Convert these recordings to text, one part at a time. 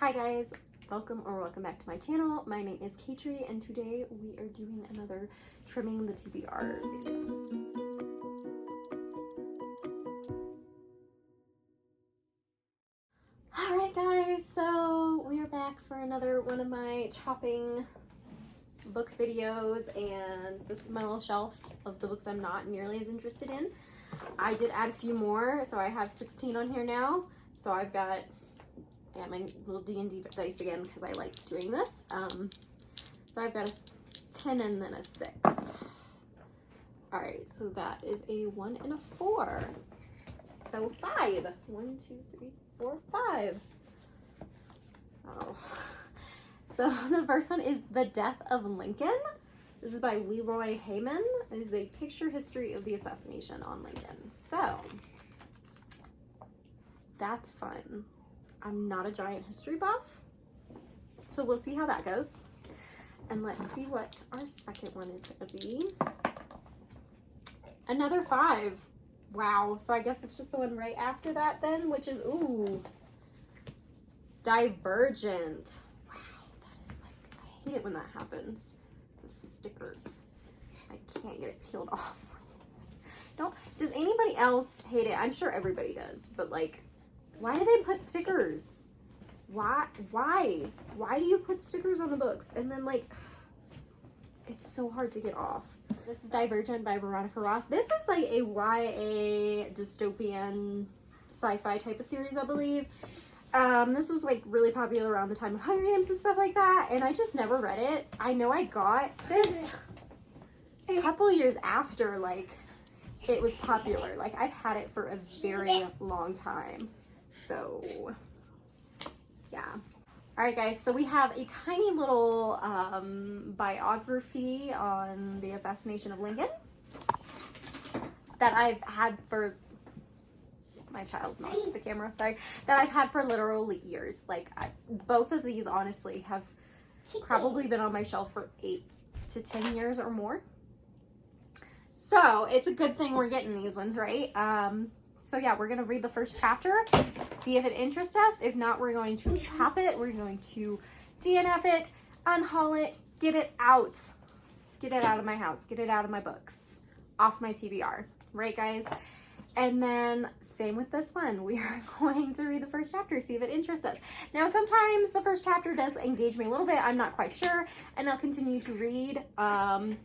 Hi guys, welcome back to my channel. My name is Katrie and today we are doing another trimming the TBR video. Alright guys, so we are back for another one of my chopping book videos, and this is my little shelf of the books I'm not nearly as interested in. I did add a few more, so I have 16 on here now. So I've got my little D&D dice again because I liked doing this. So I've got a 10 and then a 6. All right, so that is a 1 and a 4. So 5. 1, 2, 3, 4, 5. Oh. So the first one is The Death of Lincoln. This is by Leroy Heyman. It is a picture history of the assassination on Lincoln. So that's fun. I'm not a giant history buff, so we'll see how that goes. And let's see what our second one is going to be. Another 5. Wow. So I guess it's just the one right after that then, which is, ooh, Divergent. Wow, that is like, I hate it when that happens. The stickers. I can't get it peeled off. Does anybody else hate it? I'm sure everybody does, but like, why do they put stickers? Why do you put stickers on the books? And then like, it's so hard to get off. This is Divergent by Veronica Roth. This is like a YA dystopian sci-fi type of series, I believe. This was like really popular around the time of Hunger Games and stuff like that, and I just never read it. I know I got this a couple years after like it was popular. Like I've had it for a very long time. So yeah. All right guys, so we have a tiny little biography on the assassination of Lincoln that I've had for, my child knocked the camera, sorry, that I've had for literal years. Like both of these honestly have probably been on my shelf for 8 to 10 years or more. So it's a good thing we're getting these ones, right? So yeah, we're going to read the first chapter, see if it interests us. If not, we're going to chop it. We're going to DNF it, unhaul it, get it out. Get it out of my house. Get it out of my books. Off my TBR. Right, guys? And then same with this one. We are going to read the first chapter, see if it interests us. Now, sometimes the first chapter does engage me a little bit. I'm not quite sure. And I'll continue to read. And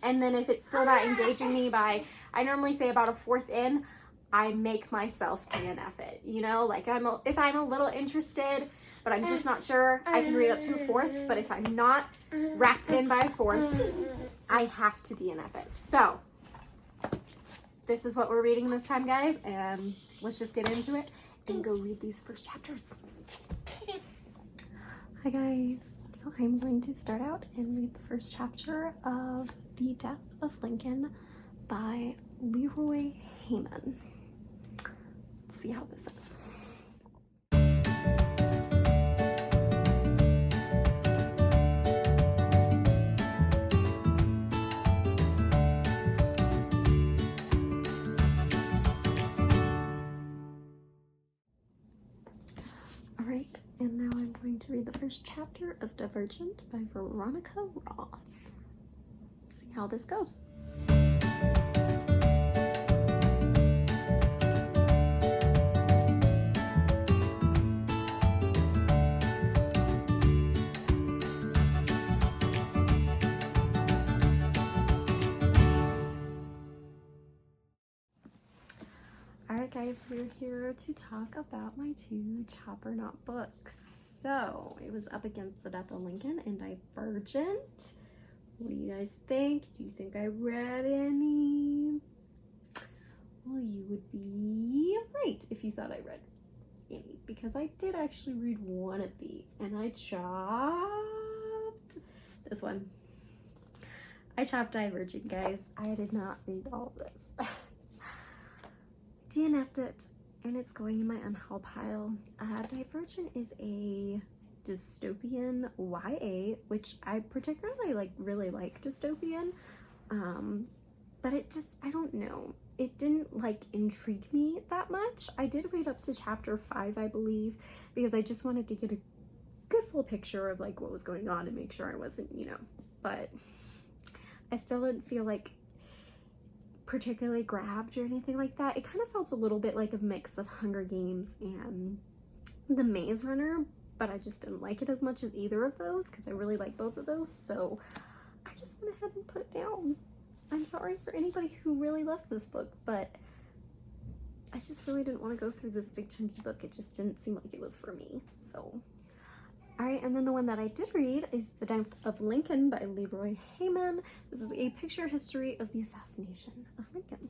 then if it's still not engaging me by, I normally say about a 4th in, I make myself DNF it, you know, like if I'm a little interested, but I'm just not sure, I can read up to a 4th, but if I'm not wrapped in by a 4th, I have to DNF it. So this is what we're reading this time, guys, and let's just get into it and go read these first chapters. Hi guys, so I'm going to start out and read the first chapter of The Death of Lincoln by Leroy Heyman. Let's see how this is. All right, and now I'm going to read the first chapter of Divergent by Veronica Roth. Let's see how this goes. Alright guys, we're here to talk about my 2 Chopper Knot books. So, it was up against The Death of Lincoln and Divergent. What do you guys think? Do you think I read any? Well, you would be right if you thought I read any, because I did actually read one of these, and I chopped this one. I chopped Divergent, guys. I did not read all of this. DNF'd it, and it's going in my unhaul pile. Divergent is a dystopian YA, which I particularly really like dystopian, but it just, I don't know. it didn't like intrigue me that much. I did read up to chapter 5, I believe, because I just wanted to get a good full picture of like what was going on and make sure I wasn't, you know, but I still didn't feel like particularly grabbed or anything like that. It kind of felt a little bit like a mix of Hunger Games and The Maze Runner, but I just didn't like it as much as either of those because I really like both of those, so I just went ahead and put it down. I'm sorry for anybody who really loves this book, but I just really didn't want to go through this big chunky book. It just didn't seem like it was for me, so. Alright, and then the one that I did read is The Death of Lincoln by Leroy Heyman. This is a picture history of the assassination of Lincoln.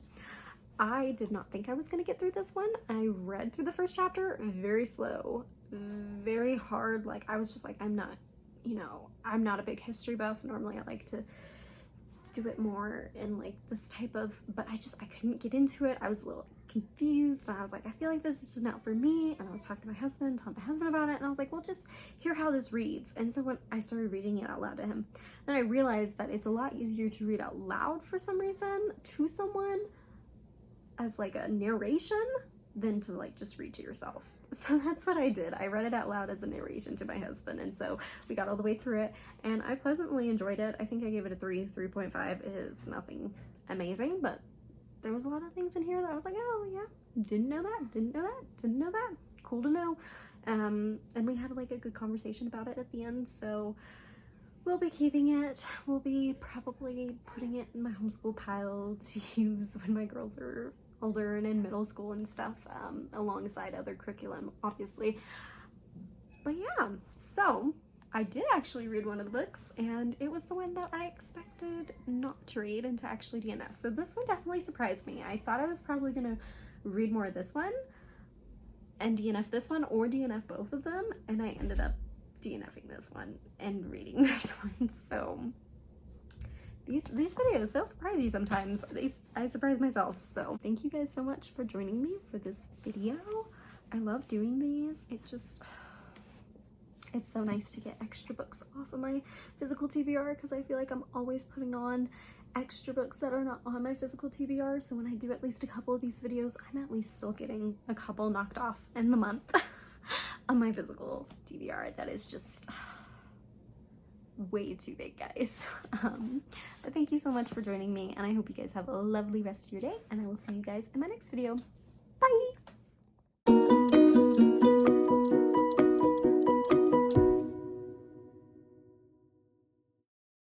I did not think I was going to get through this one. I read through the first chapter very slow, very hard. Like, I was just like, I'm not, you know, I'm not a big history buff. Normally I like to do it more in like this type of, but I couldn't get into it. I was a little confused and I was like, I feel like this is just not for me. And I was talking to my husband, telling my husband about it, and I was like, well, just hear how this reads. And so when I started reading it out loud to him, then I realized that it's a lot easier to read out loud for some reason to someone as like a narration than to like just read to yourself. So that's what I did. I read it out loud as a narration to my husband, and so we got all the way through it and I pleasantly enjoyed it. I think I gave it a 3.5. It is nothing amazing, but there was a lot of things in here that I was like, oh yeah, didn't know that, didn't know that, didn't know that, cool to know. And we had like a good conversation about it at the end, so we'll be keeping it. We'll be probably putting it in my homeschool pile to use when my girls are older and in middle school and stuff, alongside other curriculum, obviously. But yeah, so I did actually read one of the books, and it was the one that I expected not to read and to actually DNF. So this one definitely surprised me. I thought I was probably gonna read more of this one and DNF this one, or DNF both of them, and I ended up DNFing this one and reading this one. So these videos, they'll surprise you sometimes. I surprise myself. So thank you guys so much for joining me for this video. I love doing these. It's so nice to get extra books off of my physical TBR because I feel like I'm always putting on extra books that are not on my physical TBR. So when I do at least a couple of these videos, I'm at least still getting a couple knocked off in the month on my physical TBR. That is just way too big, guys. But thank you so much for joining me, and I hope you guys have a lovely rest of your day, and I will see you guys in my next video.